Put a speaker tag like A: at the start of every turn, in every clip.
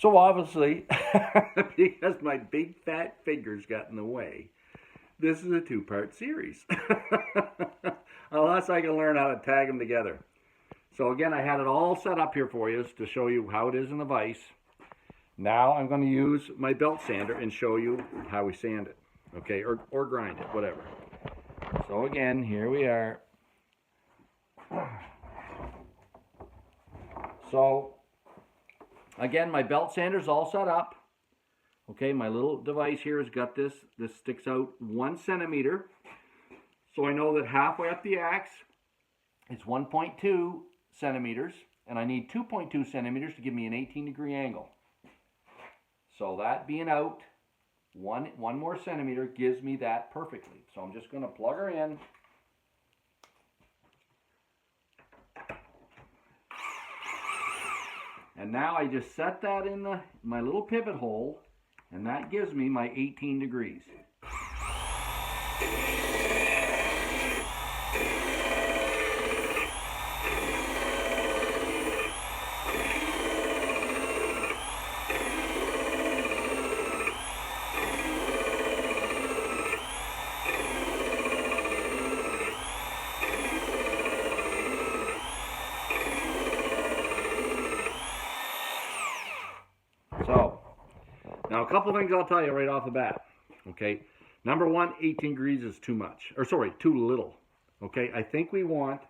A: So obviously, because my big fat fingers got in the way, this is a two-part series. Unless I can learn how to tag them together. So again, I had it all set up here for you to show you how it is in the vise. Now I'm going to use my belt sander and show you how we sand it. Okay, or grind it, whatever. So again, here we are. So again, my belt sander's all set up. Okay, my little device here has got this. This sticks out 1 centimeter. So I know that halfway up the axe, it's 1.2 centimeters, and I need 2.2 centimeters to give me an 18-degree angle. So that being out, one more centimeter gives me that perfectly. So I'm just going to plug her in. And now I just set that in my little pivot hole, and that gives me my 18 degrees. So, now a couple things I'll tell you right off the bat. Okay, number one, 18 degrees is too much, or sorry, too little. Okay, I think we want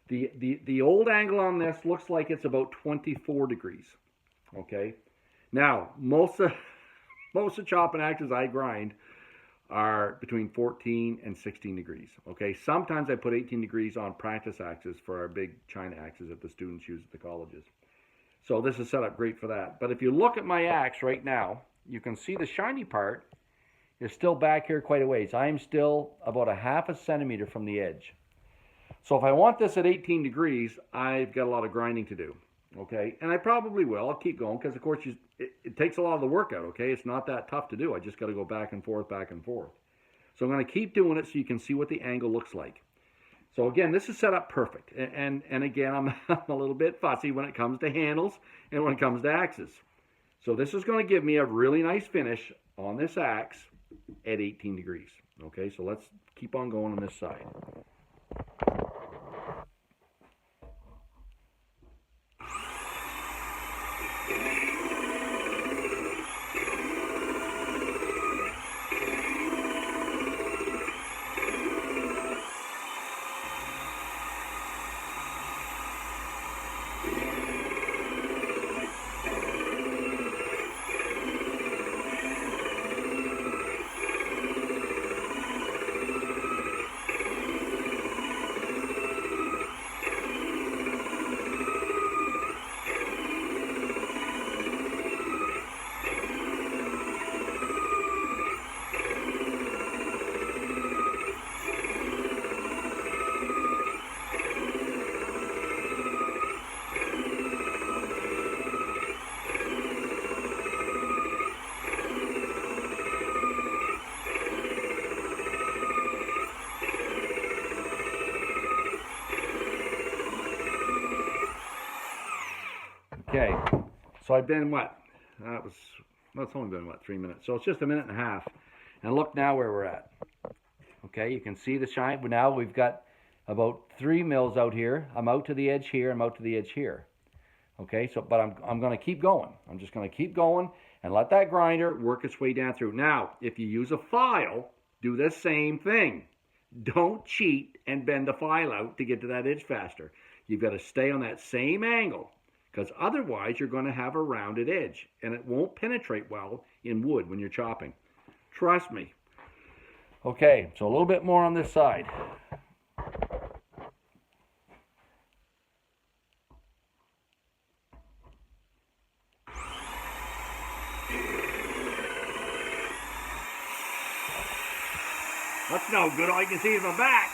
A: the old angle on this looks like it's about 24 degrees. Okay, now most of chopping axes I grind are between 14 and 16 degrees. Okay, sometimes I put 18 degrees on practice axes for our big China axes that the students use at the colleges. So this is set up great for that. But if you look at my axe right now, you can see the shiny part is still back here quite a ways. I'm still about a half a centimeter from the edge. So if I want this at 18 degrees, I've got a lot of grinding to do. Okay, and I probably will. I'll keep going because, of course, it takes a lot of the work out. Okay, it's not that tough to do. I just got to go back and forth, back and forth. So I'm going to keep doing it so you can see what the angle looks like. So again, this is set up perfect. And again, I'm a little bit fussy when it comes to handles and when it comes to axes. So this is going to give me a really nice finish on this axe at 18 degrees. Okay, so let's keep on going on this side. Okay, so I've been what? It's only been what, 3 minutes. So it's just a minute and a half. And look now where we're at. Okay, you can see the shine. But now we've got about 3 mils out here. I'm out to the edge here. I'm out to the edge here. Okay, so but I'm going to keep going. I'm just going to keep going and let that grinder work its way down through. Now, if you use a file, do the same thing. Don't cheat and bend the file out to get to that edge faster. You've got to stay on that same angle, because otherwise you're going to have a rounded edge and it won't penetrate well in wood when you're chopping. Trust me. Okay, so a little bit more on this side. That's no good. All you can see is my back.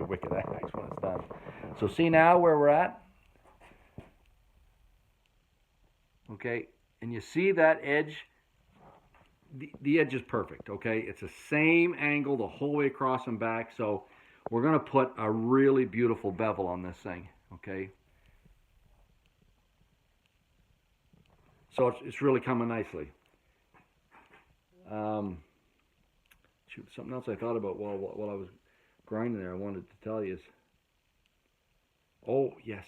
A: wicked axe when it's done. So see now where we're at? Okay, and you see that edge? The edge is perfect, okay? It's the same angle the whole way across and back, so we're going to put a really beautiful bevel on this thing, okay? So it's really coming nicely. Shoot, something else I thought about while I was grinding there I wanted to tell you is, oh, yes.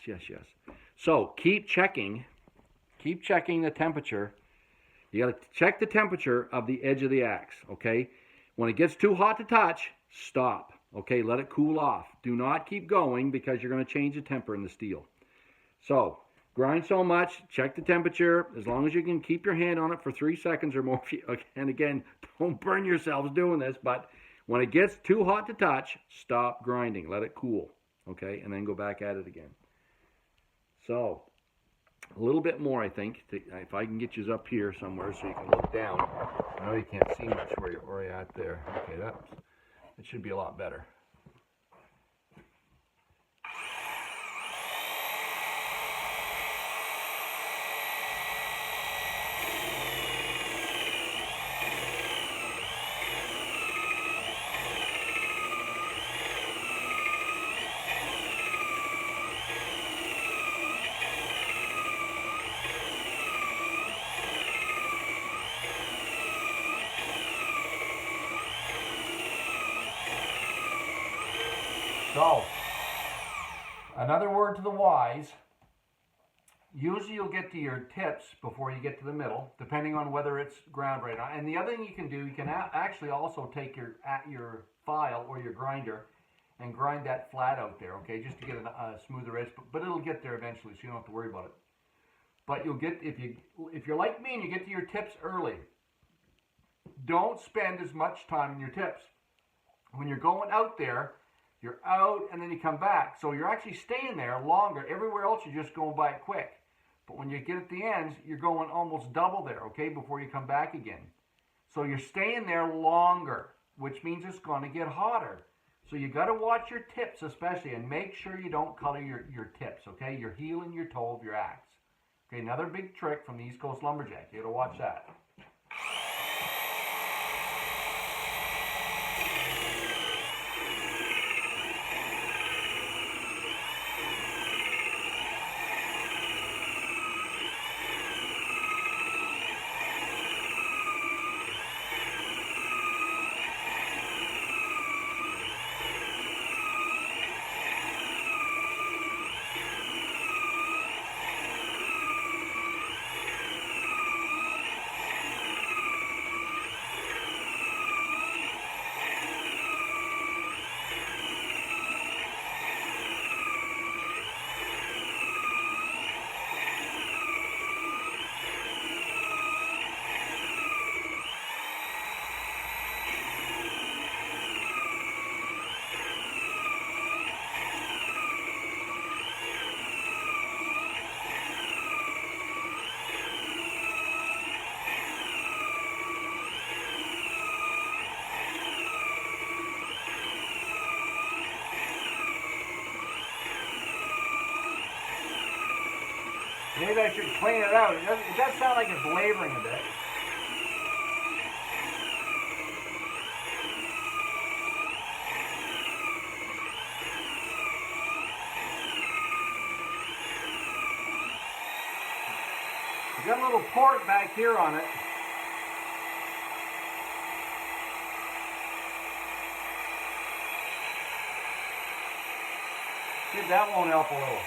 A: So keep checking the temperature. You got to check the temperature of the edge of the axe, okay? When it gets too hot to touch, stop, okay? Let it cool off. Do not keep going because you're going to change the temper in the steel. So, grind so much, check the temperature. As long as you can keep your hand on it for 3 seconds or more. And again, don't burn yourselves doing this, but when it gets too hot to touch, stop grinding. Let it cool, okay? And then go back at it again. So, a little bit more, I think, if I can get you up here somewhere so you can look down. I know you can't see much where you're at there. Okay, that should be a lot better. So, another word to the wise, usually you'll get to your tips before you get to the middle, depending on whether it's ground right now. And the other thing you can do, you can actually also take your file or your grinder and grind that flat out there, okay, just to get a smoother edge, but it'll get there eventually, so you don't have to worry about it. But you'll get, if you're like me and you get to your tips early, don't spend as much time in your tips. When you're going out there, you're out and then you come back. So you're actually staying there longer. Everywhere else you're just going by it quick. But when you get at the ends, you're going almost double there, okay, before you come back again. So you're staying there longer, which means it's going to get hotter. So you got to watch your tips especially, and make sure you don't color your tips, okay? Your heel and your toe of your axe. Okay, another big trick from the East Coast Lumberjack. You got to watch that. Maybe I should clean it out. It does sound like it's laboring a bit. We've got a little port back here on it. See if that won't help a little.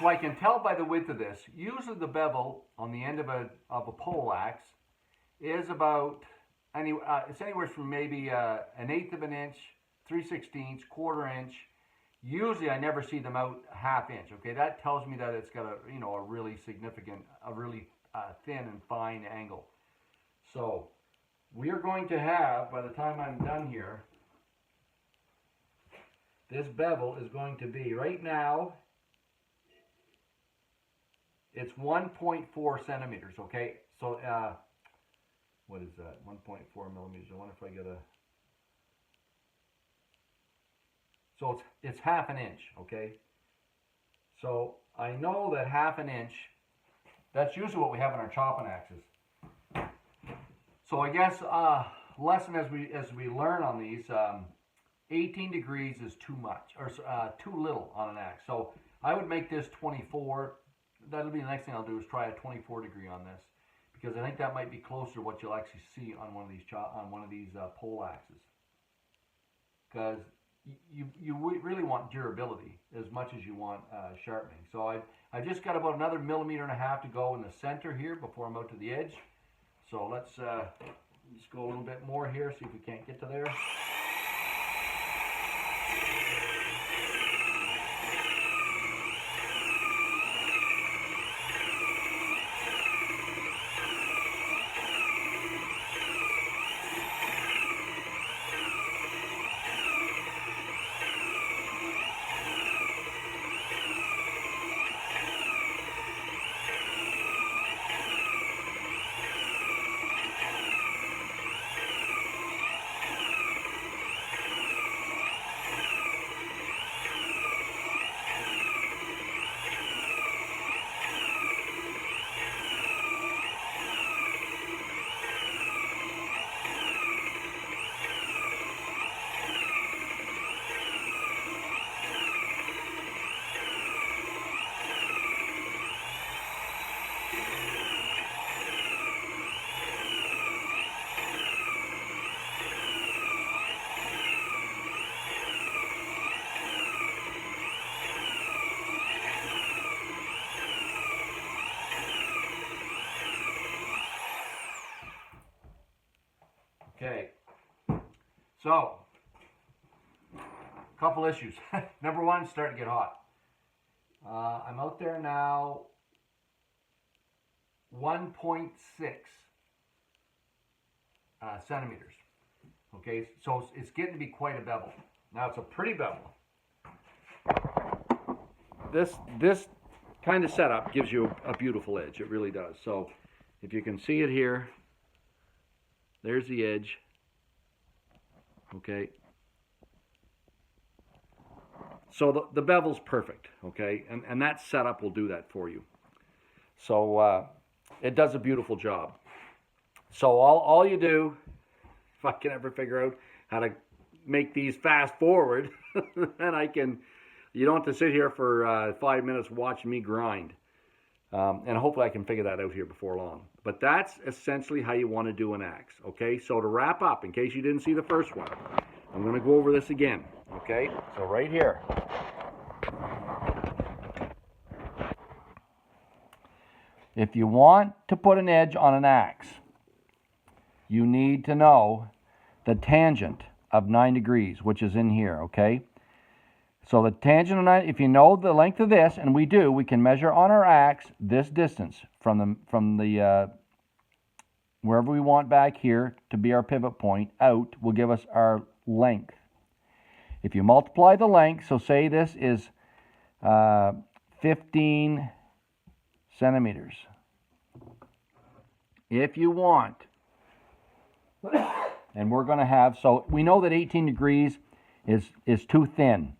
A: So I can tell by the width of this, usually the bevel on the end of a pole axe is about, it's anywhere from maybe 1/8 of an inch, 3/16, 1/4 inch, Usually I never see them out ½ inch. Okay, that tells me that it's got a, you know, a really significant, a really thin and fine angle. So we are going to have, by the time I'm done here, this bevel is going to be, right now, it's 1.4 centimeters, okay? So, what is that? 1.4 millimeters. I wonder if I get a... So it's ½ inch, okay? So I know that ½ inch, that's usually what we have in our chopping axes. So I guess lesson as we learn on these, 18 degrees is too much, or too little on an axe. So I would make this 24. That'll be the next thing I'll do, is try a 24 degree on this, because I think that might be closer to what you'll actually see on one of these pole axes. Because you really want durability as much as you want sharpening. So I've just got about another 1.5 millimeters to go in the center here before I'm out to the edge. So let's just go a little bit more here, see if we can't get to there. Okay, so a couple issues. Number one, it's starting to get hot. I'm out there now, 1.6 centimeters. Okay, so it's getting to be quite a bevel. Now it's a pretty bevel. This kind of setup gives you a beautiful edge. It really does. So if you can see it here, there's the edge. Okay. So the bevel's perfect. Okay. And that setup will do that for you. So it does a beautiful job. So all you do, if I can ever figure out how to make these fast forward, then you don't have to sit here for 5 minutes watching me grind. And hopefully I can figure that out here before long. But that's essentially how you want to do an axe, okay? So to wrap up, in case you didn't see the first one, I'm going to go over this again, okay? So right here. If you want to put an edge on an axe, you need to know the tangent of 9 degrees, which is in here, okay? So the tangent of 9, if you know the length of this, and we do, we can measure on our axe this distance from the wherever we want back here to be our pivot point out will give us our length. If you multiply the length, so say this is 15 centimeters. If you want, and we're going to have, so we know that 18 degrees is too thin.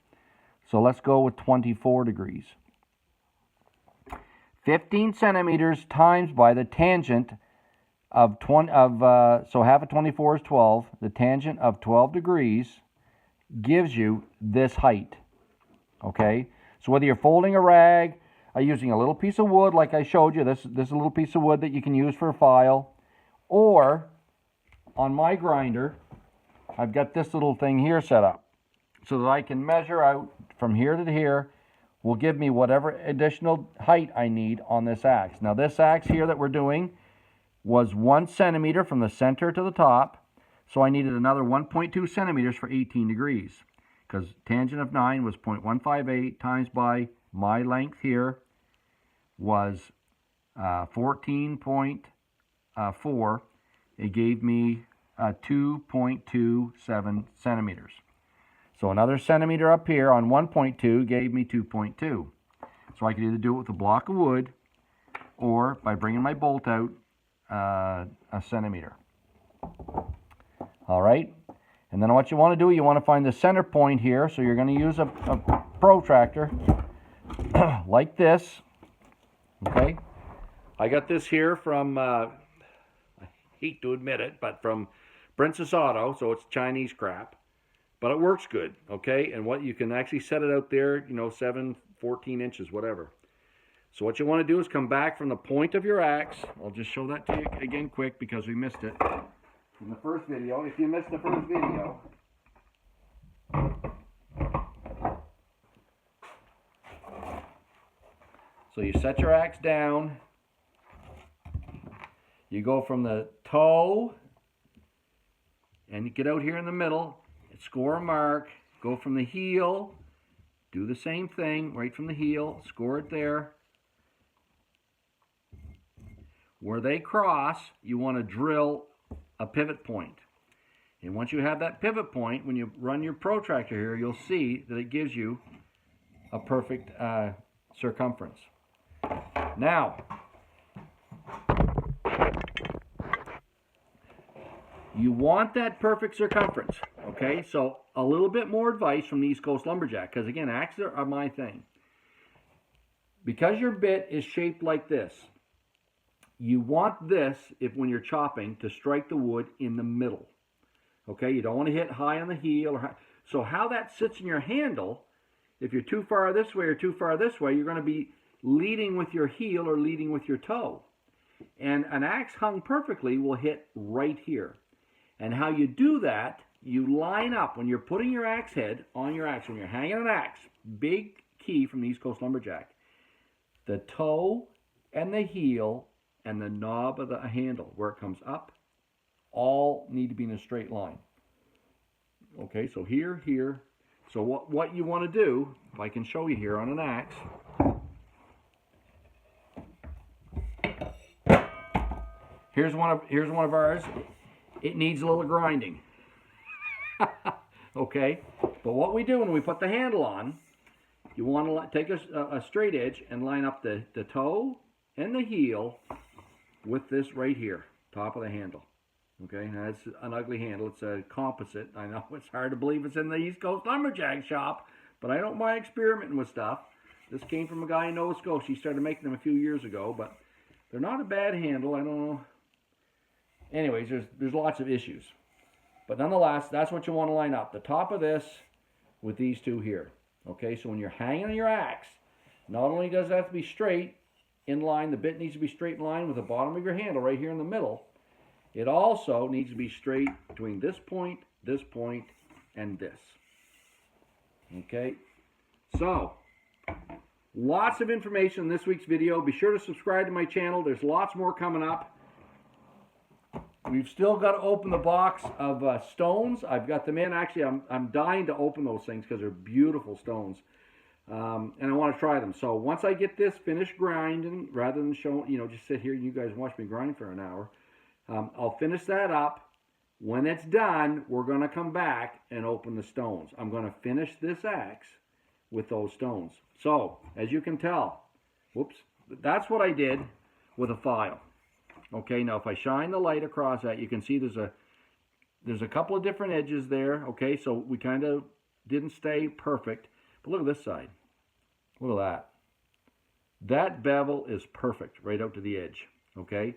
A: So let's go with 24 degrees. 15 centimeters times by the tangent of so half of 24 is 12. The tangent of 12 degrees gives you this height. Okay? So whether you're folding a rag, using a little piece of wood like I showed you, this is a little piece of wood that you can use for a file, or on my grinder, I've got this little thing here set up so that I can measure out from here to here, will give me whatever additional height I need on this axe. Now this axe here that we're doing was 1 centimeter from the center to the top, so I needed another 1.2 centimeters for 18 degrees. because tangent of 9 was 0.158 times by my length here was 14.4. It gave me 2.27 centimeters. So another centimeter up here on 1.2 gave me 2.2. So I could either do it with a block of wood or by bringing my bolt out a centimeter. All right. And then what you want to do, you want to find the center point here. So you're going to use a protractor like this. Okay. I got this here from, I hate to admit it, but from Princess Auto. So it's Chinese crap. But it works good, okay? And what you can actually set it out there, 7, 14 inches, whatever. So what you want to do is come back from the point of your axe. I'll just show that to you again quick because we missed it in the first video. If you missed the first video, so you set your axe down. You go from the toe and you get out here in the middle. Score a mark, go from the heel, do the same thing, right from the heel, score it there. Where they cross, you want to drill a pivot point. And once you have that pivot point, when you run your protractor here, you'll see that it gives you a perfect circumference. Now, you want that perfect circumference, okay? So a little bit more advice from the East Coast Lumberjack, because again, axes are my thing. Because your bit is shaped like this, you want this, when you're chopping, to strike the wood in the middle, okay? You don't want to hit high on the heel. So how that sits in your handle, if you're too far this way or too far this way, you're going to be leading with your heel or leading with your toe. And an axe hung perfectly will hit right here. And how you do that, you line up when you're putting your axe head on your axe, when you're hanging an axe, big key from the East Coast Lumberjack. The toe and the heel and the knob of the handle, where it comes up, all need to be in a straight line. Okay, so here, here. So what you want to do, if I can show you here on an axe, here's one of ours. It needs a little grinding. Okay? But what we do when we put the handle on, you want to take a straight edge and line up the toe and the heel with this right here, top of the handle. Okay? Now it's an ugly handle. It's a composite. I know it's hard to believe it's in the East Coast Lumberjack shop, but I don't mind experimenting with stuff. This came from a guy in Nova Scotia. He started making them a few years ago, but they're not a bad handle. I don't know. Anyways, there's lots of issues. But nonetheless, that's what you want to line up. The top of this with these two here. Okay, so when you're hanging on your axe, not only does it have to be straight in line, the bit needs to be straight in line with the bottom of your handle right here in the middle. It also needs to be straight between this point, and this. Okay, so lots of information in this week's video. Be sure to subscribe to my channel. There's lots more coming up. We've still got to open the box of stones. I've got them in. Actually, I'm dying to open those things because they're beautiful stones. And I want to try them. So once I get this finished grinding, rather than just sit here and you guys watch me grind for an hour, I'll finish that up. When it's done, we're going to come back and open the stones. I'm going to finish this axe with those stones. So, as you can tell, whoops, that's what I did with a file. Okay, now if I shine the light across that, you can see there's a couple of different edges there. Okay, so we kind of didn't stay perfect. But look at this side. Look at that. That bevel is perfect right out to the edge. Okay,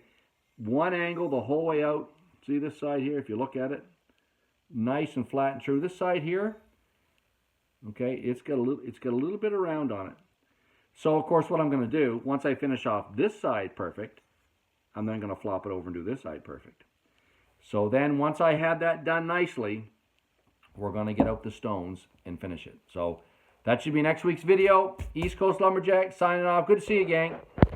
A: one angle the whole way out. See this side here? If you look at it, nice and flat and true. This side here, okay, it's got a little bit of round on it. So of course, what I'm going to do once I finish off this side perfect, I'm then going to flop it over and do this side perfect. So then once I have that done nicely, we're going to get out the stones and finish it. So that should be next week's video. East Coast Lumberjack signing off. Good to see you, gang.